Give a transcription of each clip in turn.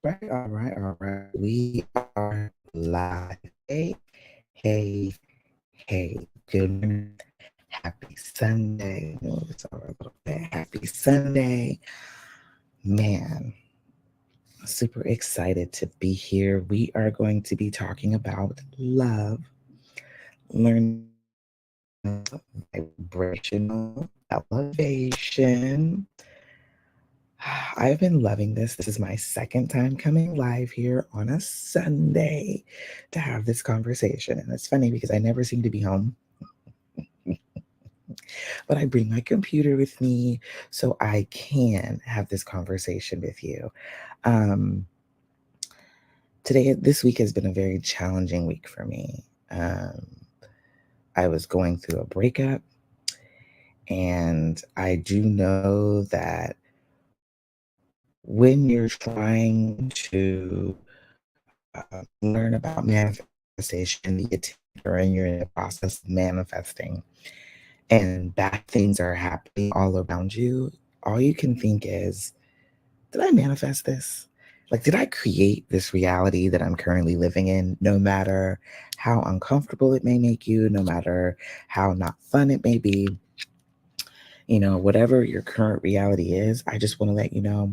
All right. We are live. Hey, hey. Good morning. Happy Sunday. Move this over a little bit. Happy Sunday. Man, super excited to be here. We are going to be talking about love, learning vibrational elevation. I've been loving this. This is my second time coming live here on a Sunday to have this conversation. And it's funny because I never seem to be home, but I bring my computer with me so I can have this conversation with you. Um, this week has been a very challenging week for me. I was going through a breakup, and I do know that when you're trying to learn about manifestation, you get or you're in the process of manifesting, and bad things are happening all around you, all you can think is, did I manifest this? Like, did I create this reality that I'm currently living in? No matter how uncomfortable it may make you, no matter how not fun it may be, whatever your current reality is, I just want to let you know,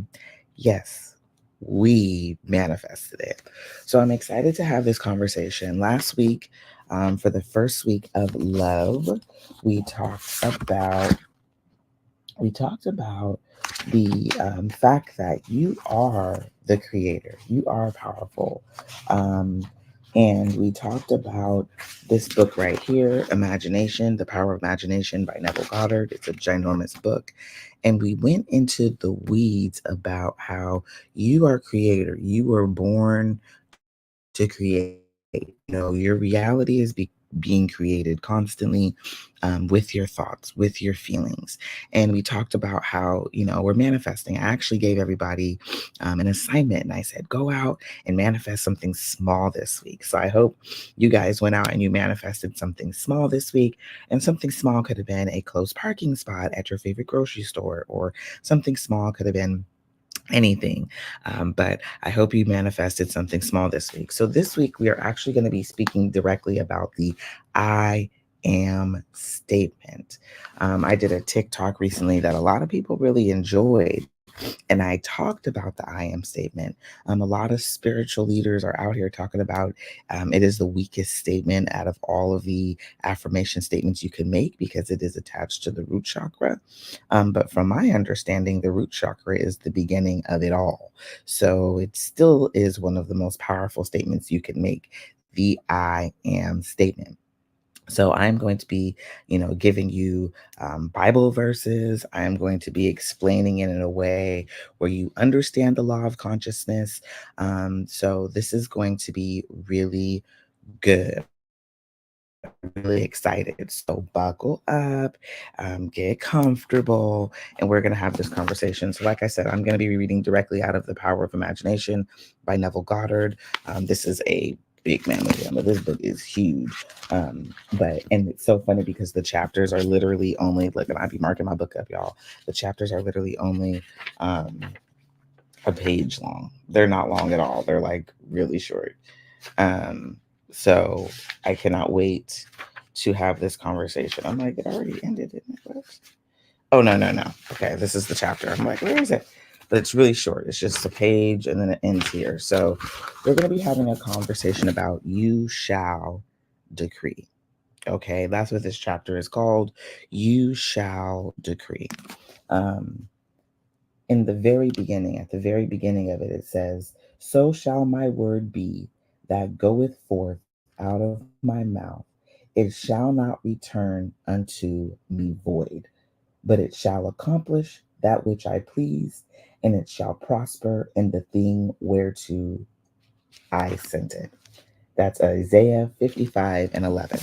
yes, we manifested it. So I'm excited to have this conversation. Last week, for the first week of love, we talked about we talked about the fact that you are the creator, you are powerful. Um, and we talked about this book right here, Imagination, The Power of Imagination by Neville Goddard. It's a ginormous book. And we went into the weeds about how you are creator. You were born to create. Your reality is being created constantly, with your thoughts, with your feelings. And we talked about how, we're manifesting. I actually gave everybody an assignment, and I said, go out and manifest something small this week. So I hope you guys went out and you manifested something small this week. And something small could have been a close parking spot at your favorite grocery store, or something small could have been anything. But I hope you manifested something small this week. So this week, we are actually going to be speaking directly about the I am statement. I did a TikTok recently that a lot of people really enjoyed. And I talked about the I am statement. A lot of spiritual leaders are out here talking about it is the weakest statement out of all of the affirmation statements you can make because it is attached to the root chakra. But from my understanding, the root chakra is the beginning of it all. So it still is one of the most powerful statements you can make, the I am statement. So I'm going to be, giving you Bible verses. I'm going to be explaining it in a way where you understand the law of consciousness. So this is going to be really good. Really excited. So buckle up, get comfortable, and we're going to have this conversation. So, like I said, I'm going to be reading directly out of The Power of Imagination by Neville Goddard. This is a big man movie. I mean, this book is huge. And it's so funny because the chapters are literally only, look, and I'd be marking my book up, y'all. The chapters are literally only a page long. They're not long at all. They're like really short. So I cannot wait to have this conversation. I'm like, it already ended, didn't it? What? Oh, no. Okay, this is the chapter. I'm like, where is it? But it's really short. It's just a page and then it ends here. So we're going to be having a conversation about you shall decree. Okay, that's what this chapter is called. You shall decree. Um, in the very beginning, at the very beginning of it, it says, so shall my word be that goeth forth out of my mouth. It shall not return unto me void, but it shall accomplish that which I please, and it shall prosper in the thing whereto I sent it. That's Isaiah 55 and 11.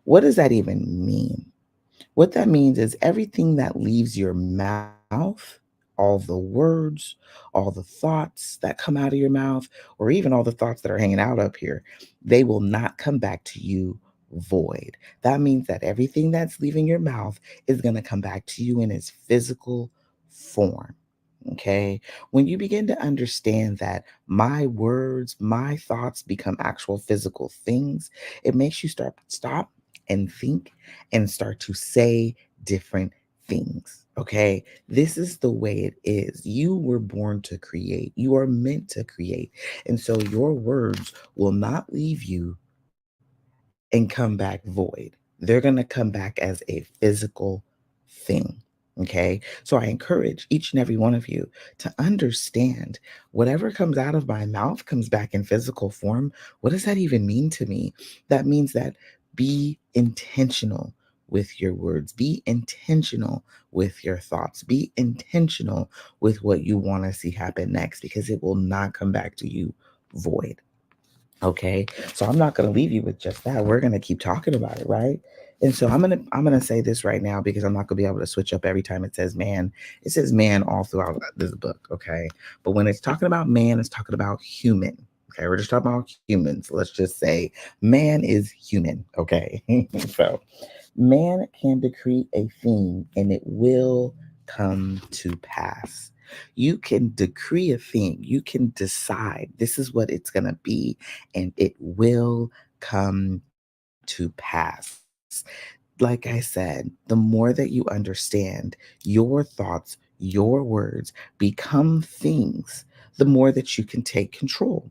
What does that even mean? What that means is everything that leaves your mouth, all the words, all the thoughts that come out of your mouth, or even all the thoughts that are hanging out up here, they will not come back to you void. That means that everything that's leaving your mouth is going to come back to you in its physical form. Okay. When you begin to understand that my words, my thoughts become actual physical things, it makes you stop and think and start to say different things. Okay. This is the way it is. You were born to create. You are meant to create. And so your words will not leave you and come back void. They're going to come back as a physical thing. Okay. So I encourage each and every one of you to understand whatever comes out of my mouth comes back in physical form. What does that even mean to me? That means that be intentional with your words, be intentional with your thoughts, be intentional with what you want to see happen next because it will not come back to you void. Okay. So I'm not going to leave you with just that. We're going to keep talking about it, right? And so I'm going to say this right now because I'm not going to be able to switch up every time it says man. It says man all throughout this book, okay? But when it's talking about man, it's talking about human. Okay? We're just talking about humans. Let's just say man is human, okay? So man can decree a thing and it will come to pass. You can decree a thing, you can decide this is what it's going to be, and it will come to pass. Like I said, the more that you understand your thoughts, your words become things, the more that you can take control.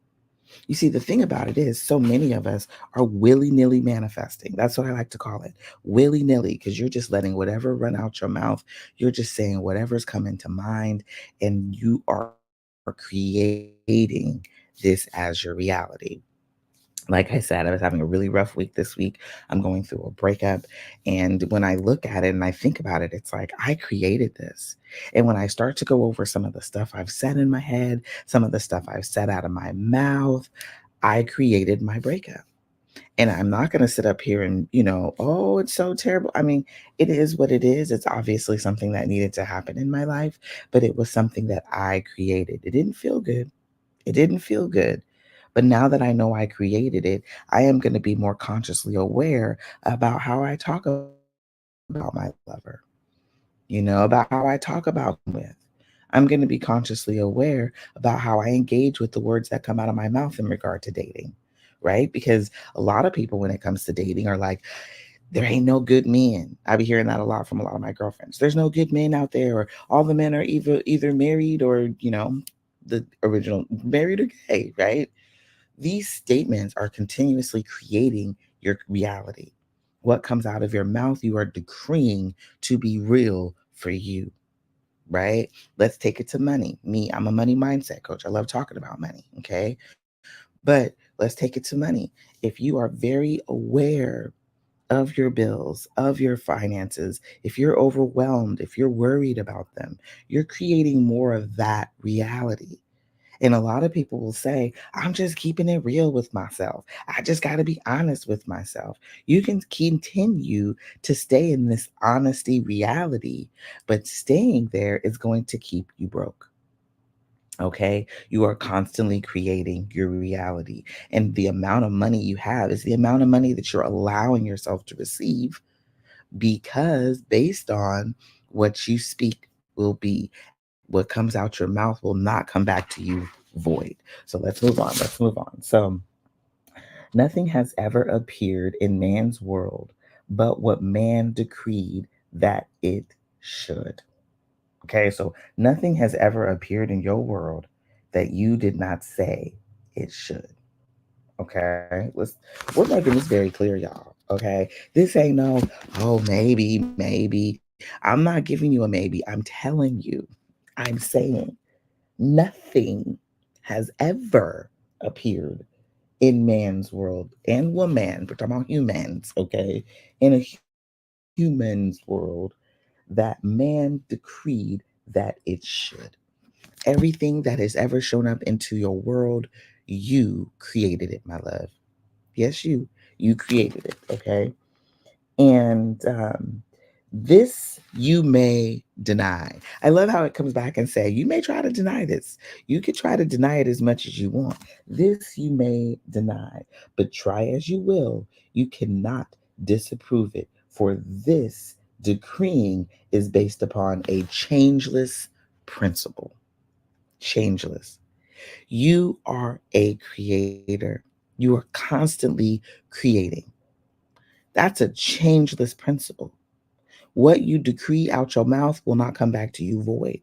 You see, the thing about it is, so many of us are willy nilly manifesting. That's what I like to call it, willy nilly, because you're just letting whatever run out your mouth. You're just saying whatever's coming to mind, and you are creating this as your reality. Like I said, I was having a really rough week this week. I'm going through a breakup. And when I look at it and I think about it, it's like I created this. And when I start to go over some of the stuff I've said in my head, some of the stuff I've said out of my mouth, I created my breakup. And I'm not going to sit up here and, oh, it's so terrible. I mean, it is what it is. It's obviously something that needed to happen in my life, but it was something that I created. It didn't feel good. It didn't feel good. But now that I know I created it, I am going to be more consciously aware about how I talk about my lover, about how I talk about with. I'm going to be consciously aware about how I engage with the words that come out of my mouth in regard to dating, right? Because a lot of people, when it comes to dating, are like, there ain't no good men. I be hearing that a lot from a lot of my girlfriends. There's no good men out there, or all the men are either married or, the original married or gay, right? These statements are continuously creating your reality. What comes out of your mouth, you are decreeing to be real for you, right? Let's take it to money. Me, I'm a money mindset coach. I love talking about money, okay? But let's take it to money. If you are very aware of your bills, of your finances, if you're overwhelmed, if you're worried about them, you're creating more of that reality. And a lot of people will say, I'm just keeping it real with myself. I just got to be honest with myself. You can continue to stay in this honesty reality, but staying there is going to keep you broke. Okay. You are constantly creating your reality. And the amount of money you have is the amount of money that you're allowing yourself to receive because based on what you speak will be, what comes out your mouth will not come back to you void. So let's move on. Let's move on. So nothing has ever appeared in man's world but what man decreed that it should. Okay, so nothing has ever appeared in your world that you did not say it should. Okay, we're making this very clear, y'all. Okay, this ain't no, oh, maybe. I'm not giving you a maybe. I'm telling you, I'm saying nothing has ever appeared in man's world and woman, we're talking about humans, okay, in a human's world that man decreed that it should. Everything that has ever shown up into your world, you created it, my love. Yes, you created it, okay? And this you may deny. I love how it comes back and say, you may try to deny this. You could try to deny it as much as you want. This you may deny, but try as you will, you cannot disapprove it. For this decreeing is based upon a changeless principle. changeless. You are a creator. You are constantly creating. That's a changeless principle. What you decree out your mouth will not come back to you void.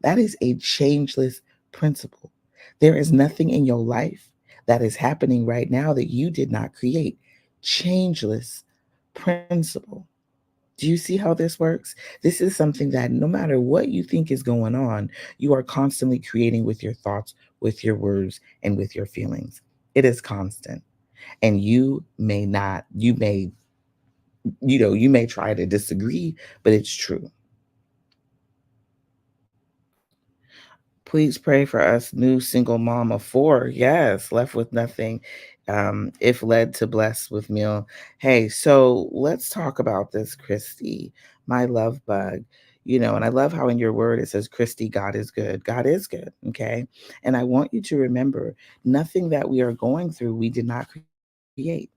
That is a changeless principle. There is nothing in your life that is happening right now that you did not create. Changeless principle. Do you see how this works? This is something that no matter what you think is going on, you are constantly creating with your thoughts, with your words, and with your feelings. It is constant. And you may not, you may try to disagree, but it's true. Please pray for us, new single mom of four. Yes, left with nothing. If led to bless with meal. Hey, so let's talk about this, Christy, my love bug. And I love how in your word it says, Christy, God is good. God is good. Okay. And I want you to remember nothing that we are going through, we did not create.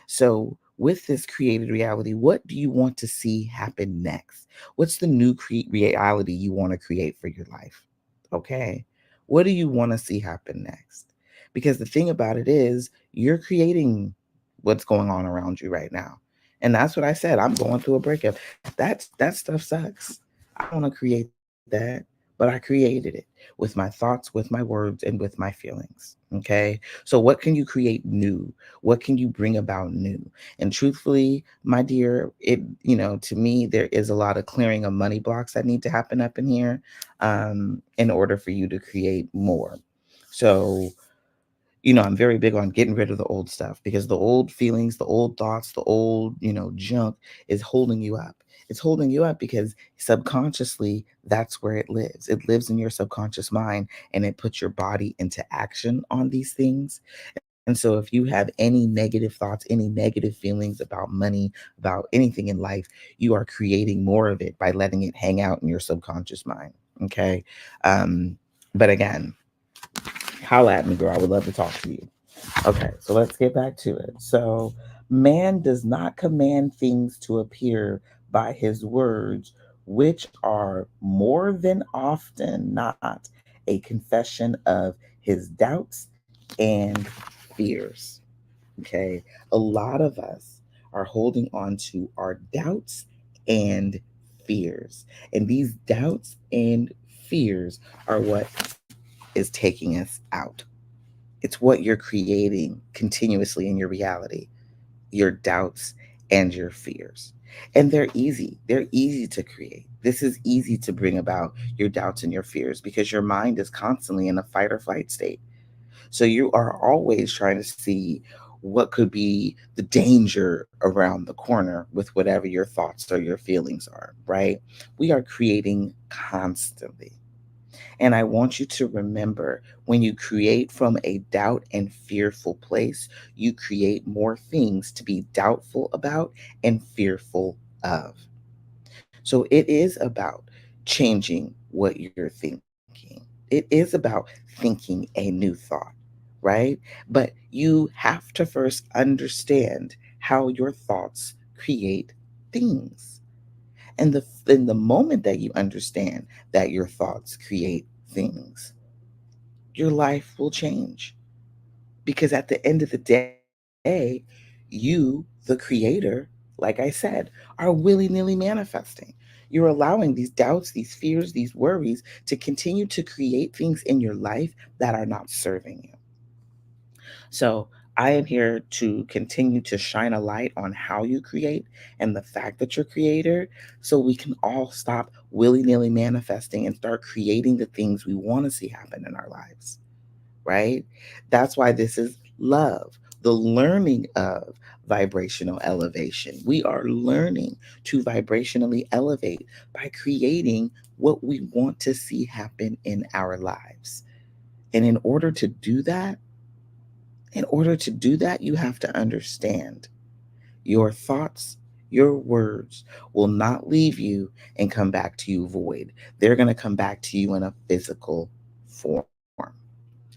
So, with this created reality, what do you want to see happen next? What's the new reality you want to create for your life? Okay. What do you want to see happen next? Because the thing about it is, you're creating what's going on around you right now. And that's what I said. I'm going through a breakup. That stuff sucks. I don't want to create that, but I created it with my thoughts, with my words, and with my feelings. Okay. So what can you create new? What can you bring about new? And truthfully, my dear, to me, there is a lot of clearing of money blocks that need to happen up in here in order for you to create more. So, I'm very big on getting rid of the old stuff because the old feelings, the old thoughts, the old, junk is holding you up. It's holding you up because subconsciously that's where it lives. It lives in your subconscious mind and it puts your body into action on these things. And so if you have any negative thoughts, any negative feelings about money, about anything in life, you are creating more of it by letting it hang out in your subconscious mind. Okay. Um, but again, holla at me, girl. I would love to talk to you. Okay, so let's get back to it. So, man does not command things to appear by his words, which are more than often not a confession of his doubts and fears. Okay, a lot of us are holding on to our doubts and fears, and these doubts and fears are what is taking us out. It's what you're creating continuously in your reality, your doubts and your fears. And they're easy. They're easy to create. This is easy to bring about your doubts and your fears because your mind is constantly in a fight or flight state. So you are always trying to see what could be the danger around the corner with whatever your thoughts or your feelings are, right? We are creating constantly. And I want you to remember when you create from a doubt and fearful place, you create more things to be doubtful about and fearful of. So it is about changing what you're thinking. It is about thinking a new thought, right? But you have to first understand how your thoughts create things. And the moment that you understand that your thoughts create things, your life will change. Because at the end of the day, you, the creator, like I said, are willy nilly manifesting. You're allowing these doubts, these fears, these worries to continue to create things in your life that are not serving you. So I am here to continue to shine a light on how you create and the fact that you're a creator so we can all stop willy nilly manifesting and start creating the things we want to see happen in our lives, right? That's why this is love, the learning of vibrational elevation. We are learning to vibrationally elevate by creating what we want to see happen in our lives. And in order to do that, you have to understand your thoughts, your words will not leave you and come back to you void. They're going to come back to you in a physical form.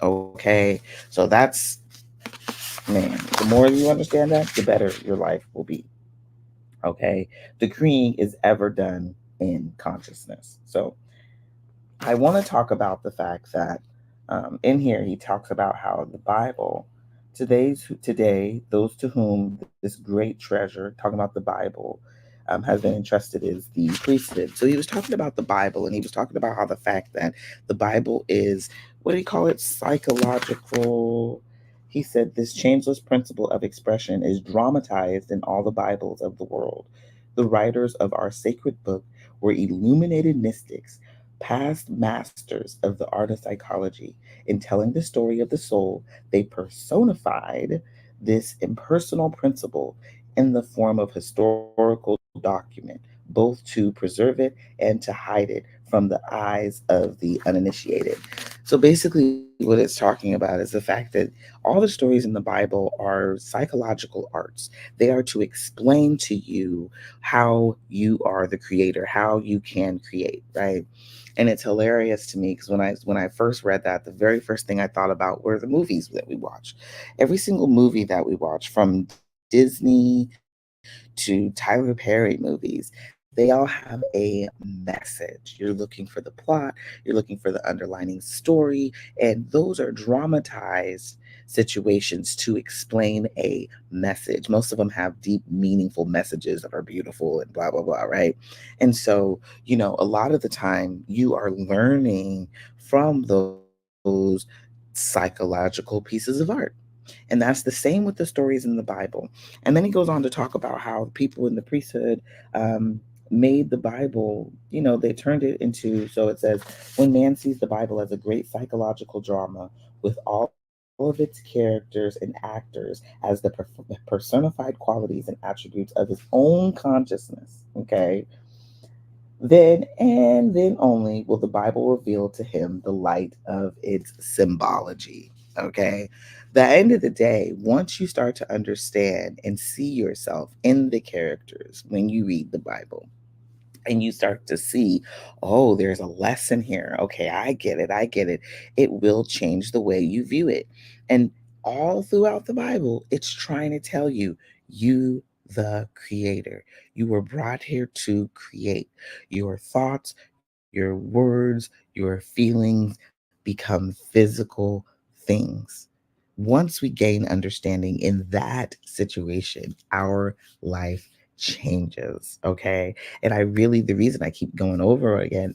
Okay. So man, the more you understand that, the better your life will be. Okay. Decreeing is ever done in consciousness. So I want to talk about the fact that in here he talks about how the Bible, today, those to whom this great treasure, talking about the Bible, has been entrusted is the priesthood. So he was talking about the Bible, and he was talking about how the fact that the Bible is, what do you call it, psychological. He said this changeless principle of expression is dramatized in all the Bibles of the world. The writers of our sacred book were illuminated mystics, past masters of the art of psychology. In telling the story of the soul, they personified this impersonal principle in the form of historical document, both to preserve it and to hide it from the eyes of the uninitiated. So basically, what it's talking about is the fact that all the stories in the Bible are psychological arts. They are to explain to you how you are the creator, how you can create, right? And it's hilarious to me because when I first read that, the very first thing I thought about were the movies that we watch. Every single movie that we watch, from Disney to Tyler Perry movies, they all have a message. You're looking for the plot, you're looking for the underlining story, and those are dramatized situations to explain a message. Most of them have deep, meaningful messages that are beautiful and blah, blah, blah, right? And so, a lot of the time you are learning from those psychological pieces of art. And that's the same with the stories in the Bible. And then he goes on to talk about how people in the priesthood made the Bible, they turned it into, so it says, when man sees the Bible as a great psychological drama with all of its characters and actors as the personified qualities and attributes of his own consciousness, okay? Then and then only will the Bible reveal to him the light of its symbology. Okay. The end of the day, once you start to understand and see yourself in the characters when you read the Bible, and you start to see, oh, there's a lesson here. Okay, I get it. I get it. It will change the way you view it. And all throughout the Bible, it's trying to tell you, you, the creator, you were brought here to create. Your thoughts, your words, your feelings become physical things. Once we gain understanding in that situation, our life changes. Okay. And I really, the reason I keep going over again,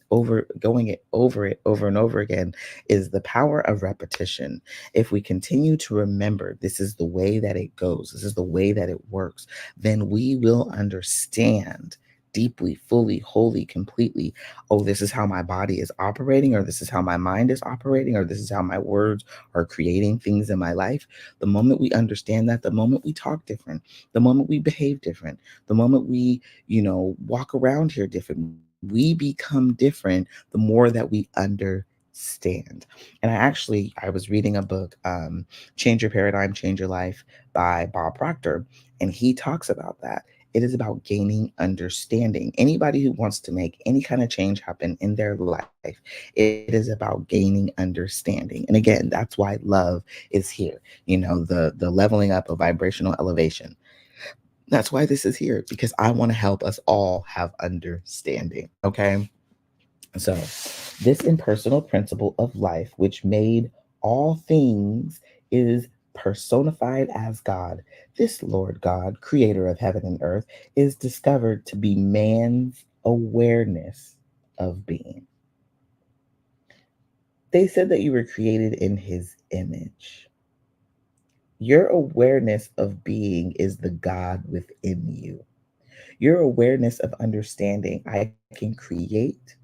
going it over and over again is the power of repetition. If we continue to remember this is the way that it goes, this is the way that it works, then we will understand deeply, fully, wholly, completely. Oh, this is how my body is operating, or this is how my mind is operating, or this is how my words are creating things in my life. The moment we understand that, the moment we talk different, the moment we behave different, the moment we, walk around here different, we become different the more that we understand. And I was reading a book, Change Your Paradigm, Change Your Life by Bob Proctor, and he talks about that. It is about gaining understanding. Anybody who wants to make any kind of change happen in their life, it is about gaining understanding. And again, that's why love is here. The leveling up of vibrational elevation. That's why this is here, because I want to help us all have understanding. Okay. So, this impersonal principle of life, which made all things, is personified as God. This Lord God, creator of heaven and earth, is discovered to be man's awareness of being. They said that you were created in his image. Your awareness of being is the God within you. Your awareness of understanding, I can create,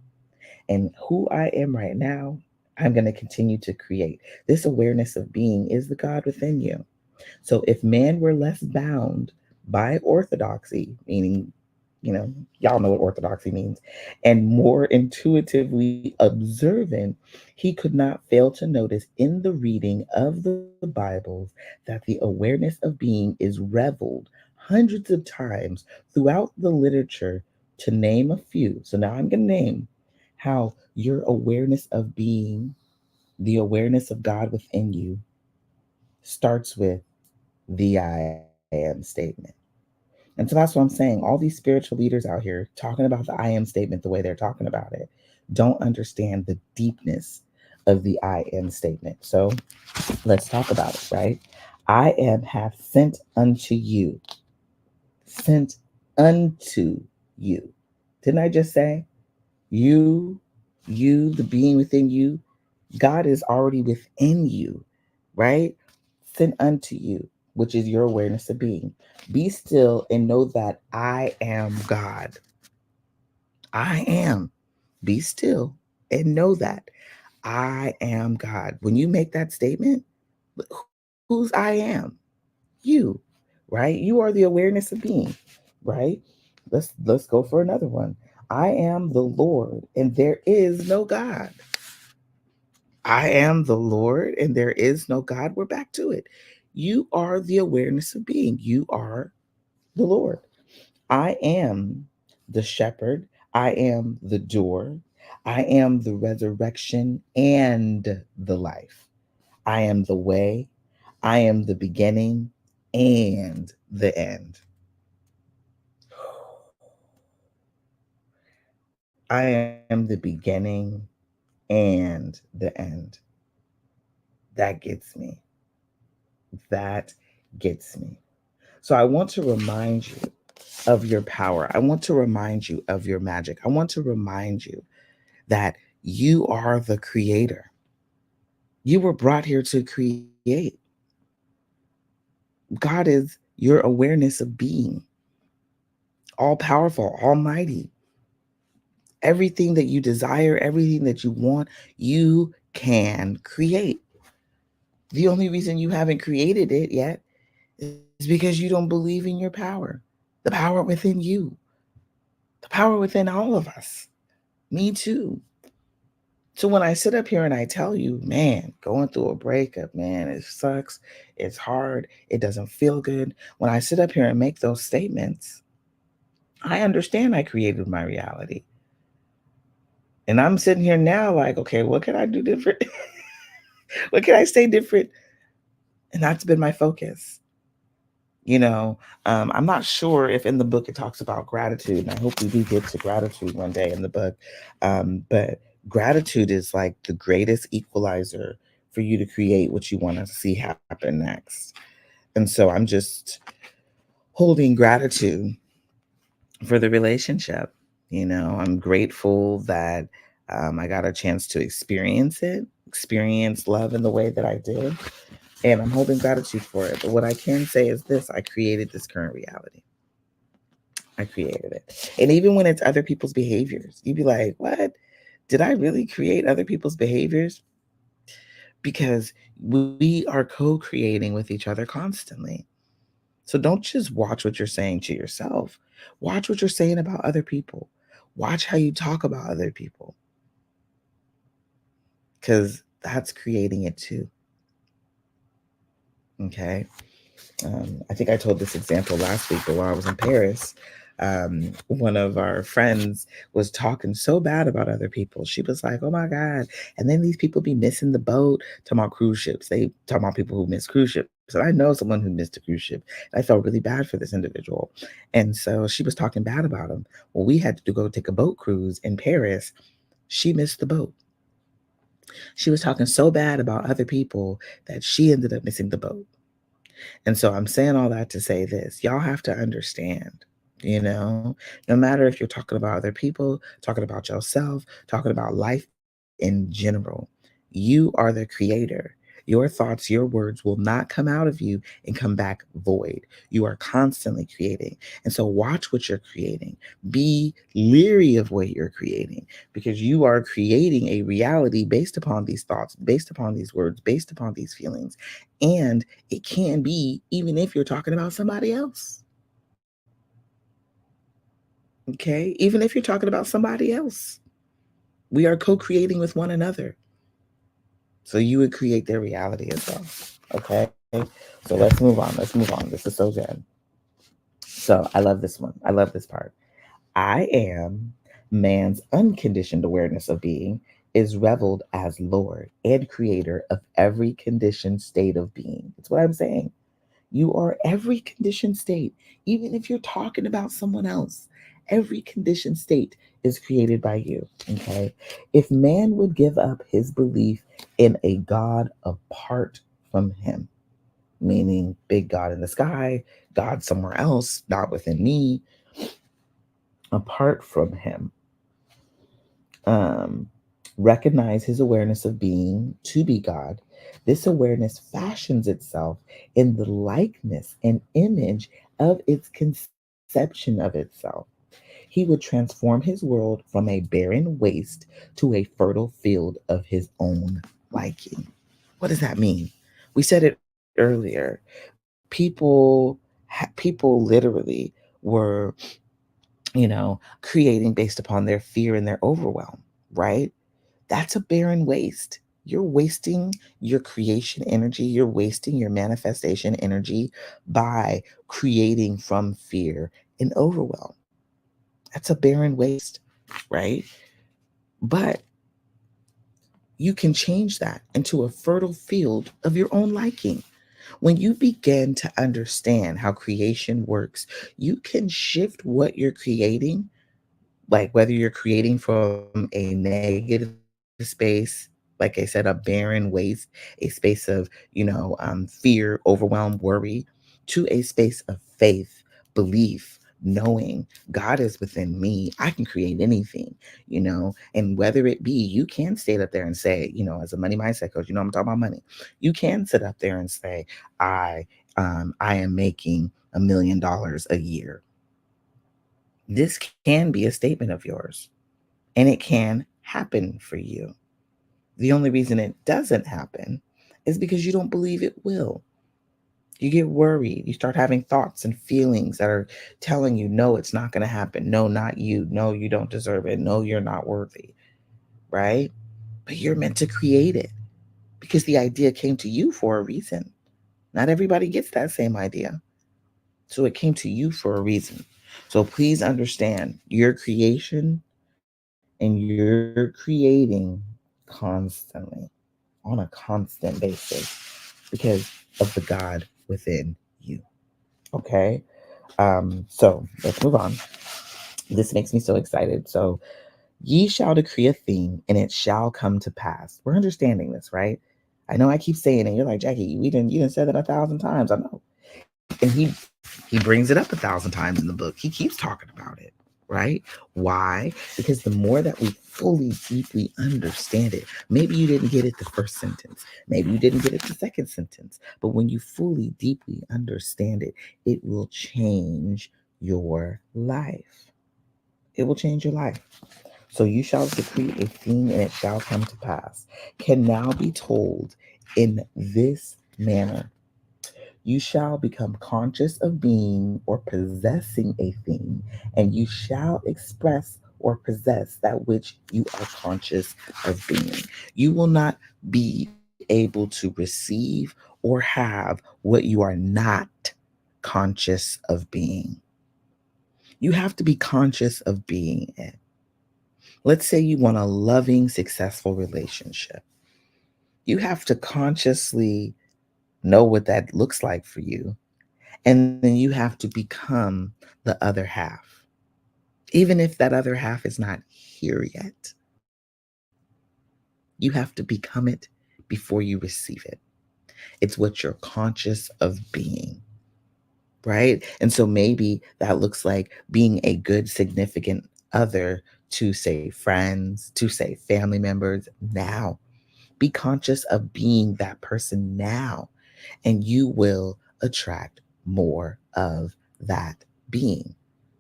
and who I am right now, I'm going to continue to create. This awareness of being is the God within you. So if man were less bound by orthodoxy, meaning, y'all know what orthodoxy means, and more intuitively observant, he could not fail to notice in the reading of the Bibles that the awareness of being is reveled hundreds of times throughout the literature, to name a few. So now I'm going to name how your awareness of being, the awareness of God within you, starts with the I am statement. And so that's what I'm saying. All these spiritual leaders out here talking about the I am statement the way they're talking about it, don't understand the deepness of the I am statement. So let's talk about it, right? I am hath sent unto you, sent unto you. Didn't I just say you, the being within you? God is already within you, right? Sent unto you, which is your awareness of being. Be still and know that I am God. I am. Be still and know that I am God. When you make that statement, who's I am? You, right? You are the awareness of being, right? Let's go for another one. I am the Lord and there is no God. I am the Lord and there is no God. We're back to it. You are the awareness of being. You are the Lord. I am the shepherd. I am the door. I am the resurrection and the life. I am the way. I am the beginning and the end. I am the beginning and the end. That gets me. That gets me. So I want to remind you of your power. I want to remind you of your magic. I want to remind you that you are the creator. You were brought here to create. God is your awareness of being, all powerful, almighty. Everything that you desire, everything that you want, you can create. The only reason you haven't created it yet is because you don't believe in your power, the power within you, the power within all of us. Me too. So when I sit up here and I tell you, man, going through a breakup, man, it sucks. It's hard. It doesn't feel good. When I sit up here and make those statements, I understand I created my reality. And I'm sitting here now like, okay, what can I do different? What can I say different? And that's been my focus. You know, I'm not sure if in the book it talks about gratitude, and I hope we do get to gratitude one day in the book. But gratitude is like the greatest equalizer for you to create what you want to see happen next. And so I'm just holding gratitude for the relationship. You know, I'm grateful that I got a chance to experience it, experience love in the way that I did. And I'm holding gratitude for it. But what I can say is this: I created this current reality. I created it. And even when it's other people's behaviors, you'd be like, what? Did I really create other people's behaviors? Because we are co creating with each other constantly. So don't just watch what you're saying to yourself, watch what you're saying about other people. Watch how you talk about other people, because that's creating it too. Okay. I think I told this example last week, but while I was in Paris, one of our friends was talking so bad about other people. She was like, "Oh my God!" And then these people be missing the boat. Talking about cruise ships, they talking about people who miss cruise ships. And I know someone who missed a cruise ship. And I felt really bad for this individual, and so she was talking bad about him. Well, we had to go take a boat cruise in Paris. She missed the boat. She was talking so bad about other people that she ended up missing the boat. And so I'm saying all that to say this: y'all have to understand, you know, no matter if you're talking about other people, talking about yourself, talking about life in general, you are the creator. Your thoughts, your words will not come out of you and come back void. You are constantly creating. And so watch what you're creating. Be leery of what you're creating, because you are creating a reality based upon these thoughts, based upon these words, based upon these feelings. And it can be even if you're talking about somebody else. Okay. Even if you're talking about somebody else, we are co creating with one another. So you would create their reality as well. Okay. So let's move on. Let's move on. This is so good. So I love this one. I love this part. I am man's unconditioned awareness of being is reveled as Lord and creator of every conditioned state of being. That's what I'm saying. You are every conditioned state, even if you're talking about someone else. Every conditioned state is created by you. Okay. If man would give up his belief in a God apart from him, meaning big God in the sky, God somewhere else, not within me, apart from him, um, recognize his awareness of being to be God. This awareness fashions itself in the likeness and image of its conception of itself. He would transform his world from a barren waste to a fertile field of his own liking. What does that mean? We said it earlier. People literally were, creating based upon their fear and their overwhelm, right? That's a barren waste. You're wasting your creation energy, you're wasting your manifestation energy by creating from fear and overwhelm. That's a barren waste, right? But you can change that into a fertile field of your own liking. When you begin to understand how creation works, you can shift what you're creating, like whether you're creating from a negative space, like I said, a barren waste, a space of, fear, overwhelm, worry, to a space of faith, belief, knowing God is within me. I can create anything. And whether it be, you can stand up there and say, as a money mindset coach, I'm talking about money. You can sit up there and say, I, I am making $1 million a year. This can be a statement of yours, and it can happen for you. The only reason it doesn't happen is because you don't believe it will. You get worried. You start having thoughts and feelings that are telling you, no, it's not going to happen. No, not you. No, you don't deserve it. No, you're not worthy. Right? But you're meant to create it because the idea came to you for a reason. Not everybody gets that same idea. So it came to you for a reason. So please understand your creation and you're creating constantly on a constant basis because of the God within you. Okay. So let's move on. This makes me so excited. So, ye shall decree a thing and it shall come to pass. We're understanding this, right? I know I keep saying it. You're like, Jackie, you didn't say that 1,000 times. I know. And he brings it up 1,000 times in the book. He keeps talking about it, right? Why? Because the more that we fully, deeply understand it, maybe you didn't get it the first sentence, maybe you didn't get it the second sentence, but when you fully, deeply understand it, it will change your life. It will change your life. So you shall decree a thing and it shall come to pass, can now be told in this manner. You shall become conscious of being or possessing a thing, and you shall express or possess that which you are conscious of being. You will not be able to receive or have what you are not conscious of being. You have to be conscious of being it. Let's say you want a loving, successful relationship. You have to consciously know what that looks like for you. And then you have to become the other half. Even if that other half is not here yet, you have to become it before you receive it. It's what you're conscious of being, right? And so maybe that looks like being a good, significant other to, say, friends, to, say, family members now. Be conscious of being that person now, and you will attract more of that being,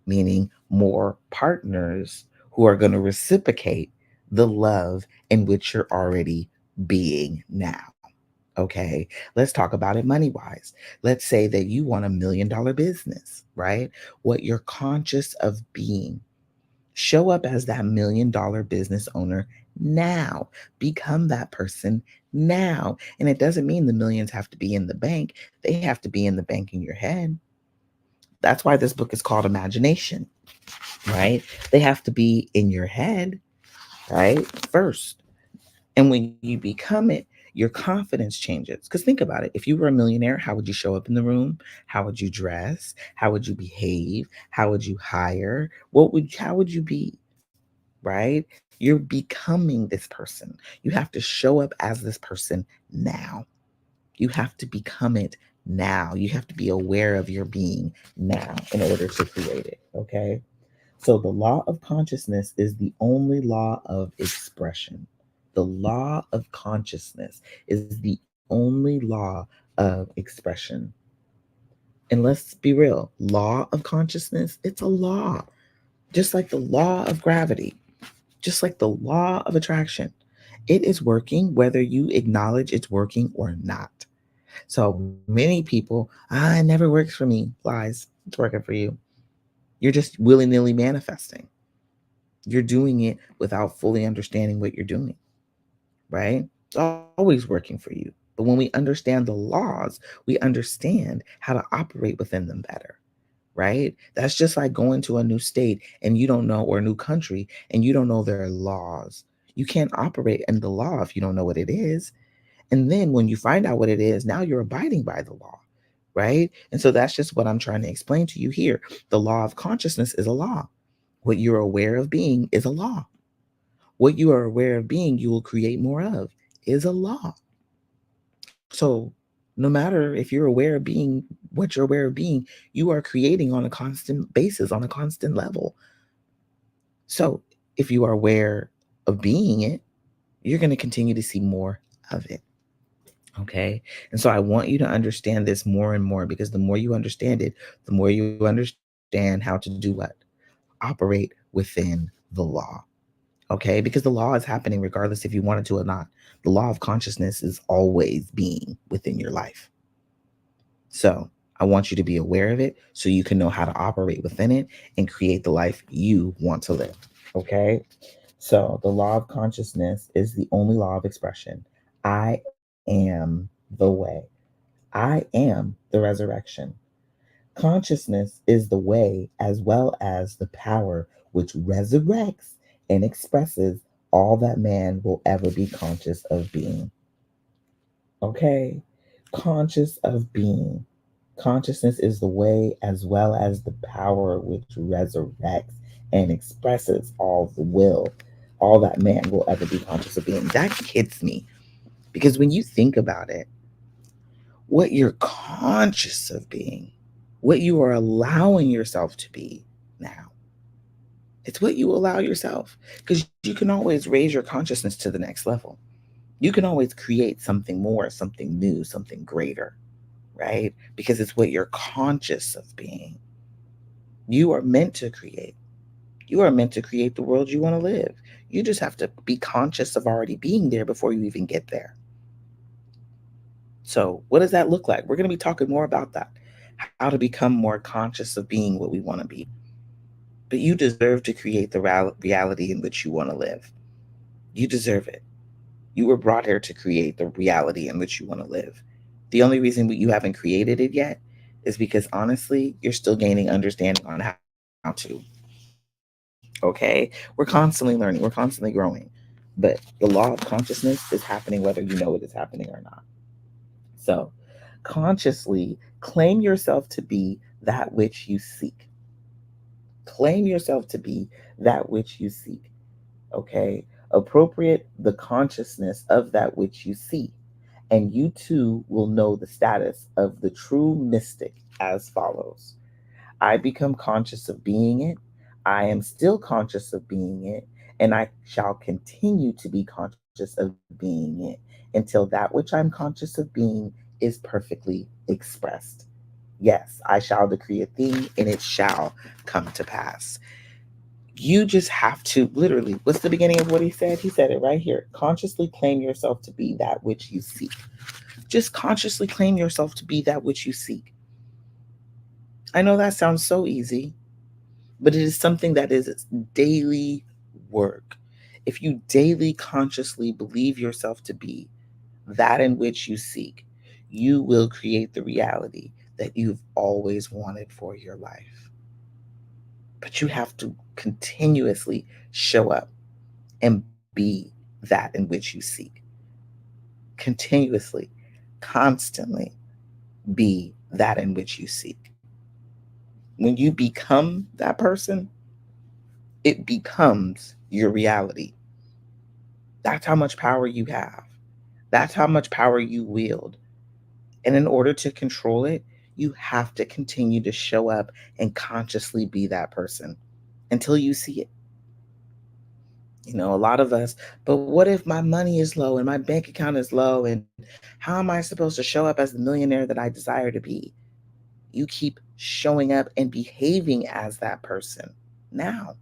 meaning more partners who are going to reciprocate the love in which you're already being now. Okay, let's talk about it money wise. Let's say that you want $1 million business, right? What you're conscious of being. Show up as that $1 million business owner now. Become that person now. And it doesn't mean the millions have to be in the bank, they have to be in the bank in your head. That's why this book is called Imagination, right? They have to be in your head, right? First. And when you become it, your confidence changes. Because think about it. If you were a millionaire, how would you show up in the room? How would you dress? How would you behave? How would you hire? How would you be? right? You're becoming this person. You have to show up as this person now. You have to become it now. You have to be aware of your being now in order to create it. Okay. So the law of consciousness is the only law of expression. The law of consciousness is the only law of expression. And let's be real, law of consciousness, it's a law, just like the law of gravity, just like the law of attraction. It is working whether you acknowledge it's working or not. So many people, it never works for me. Lies. It's working for you. You're just willy nilly manifesting. You're doing it without fully understanding what you're doing, right? It's always working for you. But when we understand the laws, we understand how to operate within them better, right? That's just like going to a new state and you don't know, or a new country, and you don't know their laws. You can't operate in the law if you don't know what it is. And then when you find out what it is, now you're abiding by the law, right? And so that's just what I'm trying to explain to you here. The law of consciousness is a law. What you're aware of being is a law. What you are aware of being, you will create more of, is a law. So no matter if you're aware of being what you're aware of being, you are creating on a constant basis, on a constant level. So if you are aware of being it, you're going to continue to see more of it. Okay. And so I want you to understand this more and more, because the more you understand it, the more you understand how to do what? Operate within the law. Okay. Because the law is happening regardless if you want it to or not. The law of consciousness is always being within your life. So I want you to be aware of it so you can know how to operate within it and create the life you want to live. Okay. So the law of consciousness is the only law of expression. I am the way. I am the resurrection. Consciousness is the way as well as the power which resurrects and expresses all that man will ever be conscious of being. Okay? Conscious of being. Consciousness is the way as well as the power which resurrects and expresses all that man will ever be conscious of being. That hits me because when you think about it, what you're conscious of being, what you are allowing yourself to be now, it's what you allow yourself, because you can always raise your consciousness to the next level. You can always create something more, something new, something greater, right? Because it's what you're conscious of being. You are meant to create. You are meant to create the world you want to live. You just have to be conscious of already being there before you even get there. So, what does that look like? We're going to be talking more about that. How to become more conscious of being what we want to be. But you deserve to create the reality in which you want to live. You deserve it. You were brought here to create the reality in which you want to live. The only reason you haven't created it yet is because honestly, you're still gaining understanding on how to. Okay? We're constantly learning, we're constantly growing. But the law of consciousness is happening whether you know it is happening or not. So, consciously claim yourself to be that which you seek. Claim yourself to be that which you seek. Okay? Appropriate the consciousness of that which you see, and you too will know the status of the true mystic as follows. I become conscious of being it. I am still conscious of being it. And I shall continue to be conscious of being it until that which I'm conscious of being is perfectly expressed. Yes, I shall decree a thing and it shall come to pass. You just have to literally, what's the beginning of what he said? He said it right here. Consciously claim yourself to be that which you seek. Just consciously claim yourself to be that which you seek. I know that sounds so easy, but it is something that is daily work. If you daily consciously believe yourself to be that in which you seek, you will create the reality that you've always wanted for your life. But you have to continuously show up and be that in which you seek. Continuously, constantly be that in which you seek. When you become that person, it becomes your reality. That's how much power you have. That's how much power you wield. And in order to control it, you have to continue to show up and consciously be that person until you see it. A lot of us, but what if my money is low and my bank account is low? And how am I supposed to show up as the millionaire that I desire to be? You keep showing up and behaving as that person now.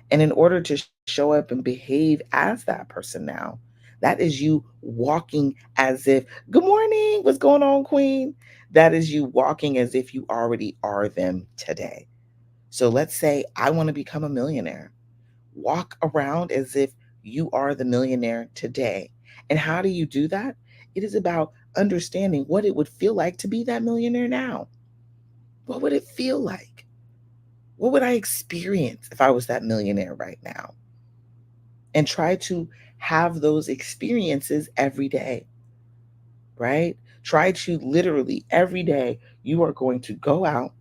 And in order to show up and behave as that person now, that is you walking as if, good morning, what's going on, Queen? That is you walking as if you already are them today. So let's say I want to become a millionaire. Walk around as if you are the millionaire today. And how do you do that? It is about understanding what it would feel like to be that millionaire now. What would it feel like? What would I experience if I was that millionaire right now? And try to have those experiences every day, right? Try to literally every day, you are going to go out.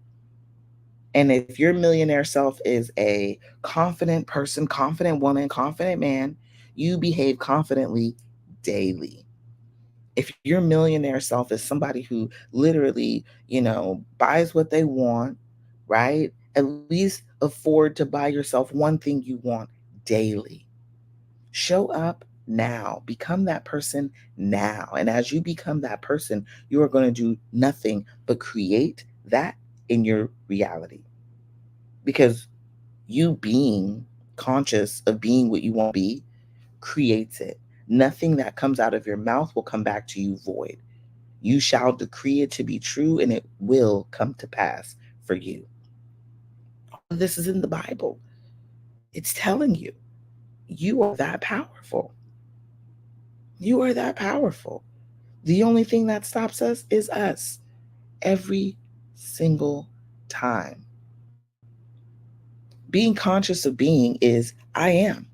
And if your millionaire self is a confident person, confident woman, confident man, you behave confidently daily. If your millionaire self is somebody who literally, buys what they want, right? At least afford to buy yourself one thing you want daily. Show up now. Become that person now. And as you become that person, you are going to do nothing but create that in your reality. Because you being conscious of being what you want to be creates it. Nothing that comes out of your mouth will come back to you void. You shall decree it to be true, and it will come to pass for you. All of this is in the Bible. It's telling you, you are that powerful. You are that powerful. The only thing that stops us is us every single time. Being conscious of being is I am.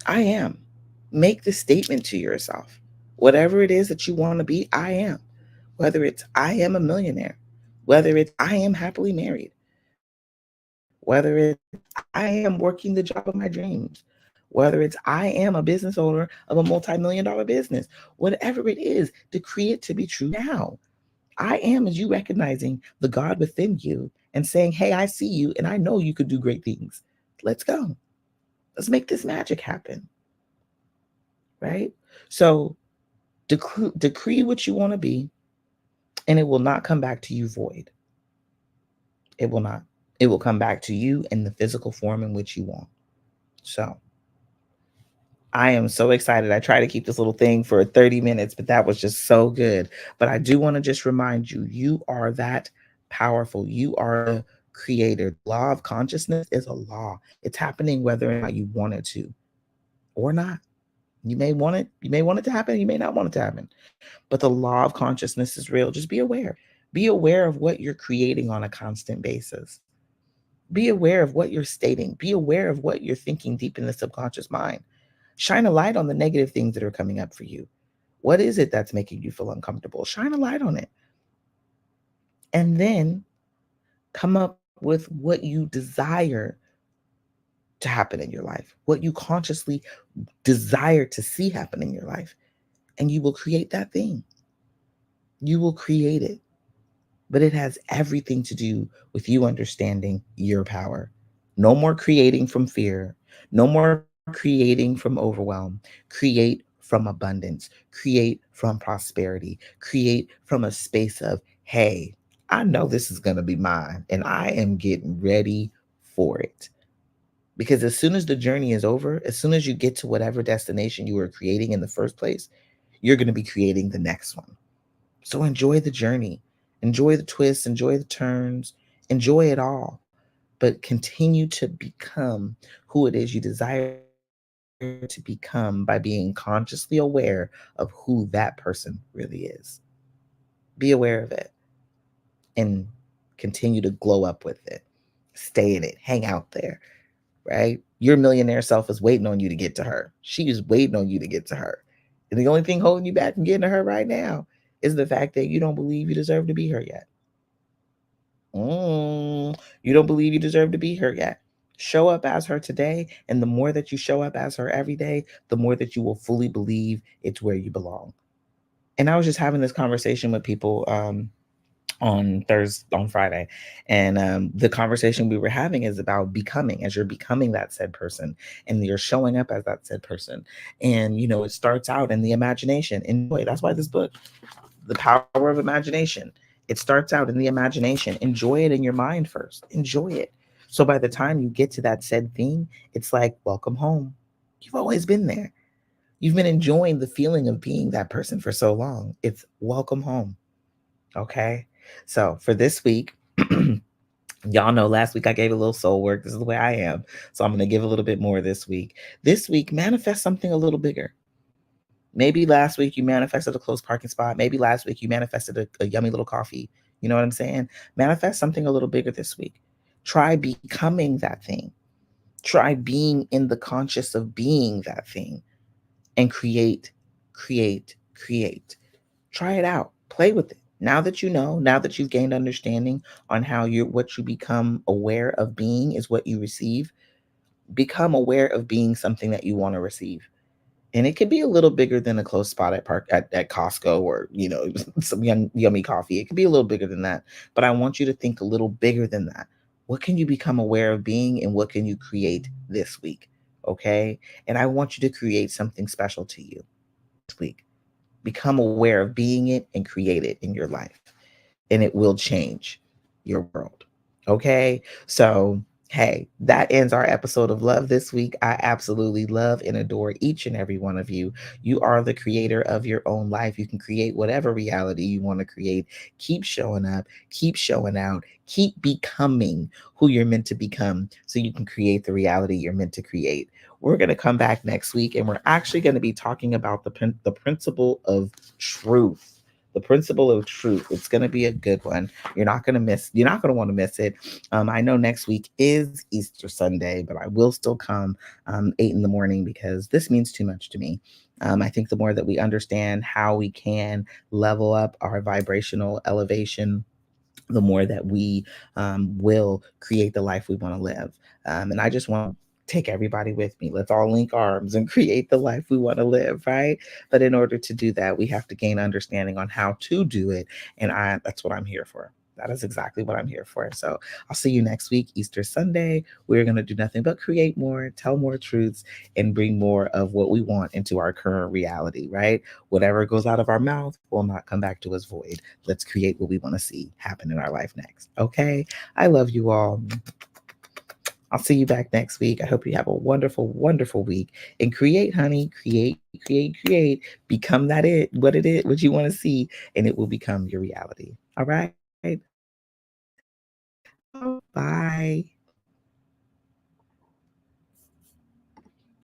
I am. Make the statement to yourself. Whatever it is that you want to be, I am. Whether it's I am a millionaire, whether it's I am happily married, whether it's I am working the job of my dreams, whether it's I am a business owner of a multi-million-dollar business, whatever it is, decree it to be true now. I am is you recognizing the God within you and saying, hey, I see you and I know you could do great things. Let's go. Let's make this magic happen. Right? So decree what you want to be, and it will not come back to you void. It will not. It will come back to you in the physical form in which you want. So I am so excited. I try to keep this little thing for 30 minutes, but that was just so good. But I do want to just remind you, you are that powerful. You are the creator. The law of consciousness is a law. It's happening whether or not you want it to or not. You may want it to happen, you may not want it to happen. But the law of consciousness is real. Just be aware. Be aware of what you're creating on a constant basis. Be aware of what you're stating. Be aware of what you're thinking deep in the subconscious mind. Shine a light on the negative things that are coming up for you. What is it that's making you feel uncomfortable? Shine a light on it. And then come up with what you desire to happen in your life, what you consciously desire to see happen in your life. And you will create that thing. You will create it. But it has everything to do with you understanding your power. No more creating from fear. No more creating from overwhelm. Create from abundance. Create from prosperity. Create from a space of, hey, I know this is going to be mine and I am getting ready for it. Because as soon as the journey is over, as soon as you get to whatever destination you were creating in the first place, you're going to be creating the next one. So enjoy the journey, enjoy the twists, enjoy the turns, enjoy it all, but continue to become who it is you desire to become by being consciously aware of who that person really is. Be aware of it and continue to glow up with it. Stay in it, hang out there, right? Your millionaire self is waiting on you to get to her. She is waiting on you to get to her. And the only thing holding you back from getting to her right now is the fact that you don't believe you deserve to be her yet. You don't believe you deserve to be her yet. Show up as her today. And the more that you show up as her every day, the more that you will fully believe it's where you belong. And I was just having this conversation with people on Friday, and the conversation we were having is about becoming, as you're becoming that said person, and you're showing up as that said person. And it starts out in the imagination. Enjoy. That's why this book, The Power of Imagination, it starts out in the imagination. Enjoy it in your mind first. Enjoy it. So by the time you get to that said thing, it's like, welcome home. You've always been there. You've been enjoying the feeling of being that person for so long. It's welcome home. Okay. So for this week, y'all know last week I gave a little soul work. This is the way I am. So I'm going to give a little bit more this week. This week, manifest something a little bigger. Maybe last week you manifested a close parking spot. Maybe last week you manifested a yummy little coffee. You know what I'm saying? Manifest something a little bigger this week. Try becoming that thing. Try being in the conscious of being that thing, and create, create, create. Try it out. Play with it. Now that you know, now that you've gained understanding on how what you become aware of being is what you receive, become aware of being something that you want to receive. And it could be a little bigger than a close spot at Costco, or some yummy coffee. It could be a little bigger than that. But I want you to think a little bigger than that. What can you become aware of being, and what can you create this week? Okay. And I want you to create something special to you this week. Become aware of being it and create it in your life, and it will change your world. Okay. So, hey, that ends our episode of Love this week. I absolutely love and adore each and every one of you. You are the creator of your own life. You can create whatever reality you want to create. Keep showing up, keep showing out, keep becoming who you're meant to become so you can create the reality you're meant to create. We're going to come back next week, and we're actually going to be talking about the principle of truth. The principle of truth. It's going to be a good one. You're not going to want to miss it. I know next week is Easter Sunday, but I will still come 8 in the morning, because this means too much to me. I think the more that we understand how we can level up our vibrational elevation, the more that we will create the life we want to live. And I just want to take everybody with me. Let's all link arms and create the life we want to live, right? But in order to do that, we have to gain understanding on how to do it. And that's what I'm here for. That is exactly what I'm here for. So I'll see you next week, Easter Sunday. We're going to do nothing but create more, tell more truths, and bring more of what we want into our current reality, right? Whatever goes out of our mouth will not come back to us void. Let's create what we want to see happen in our life next. Okay. I love you all. I'll see you back next week. I hope you have a wonderful, wonderful week, and create, honey. Create, create, create. Become what it is, what you want to see, and it will become your reality. All right. Bye.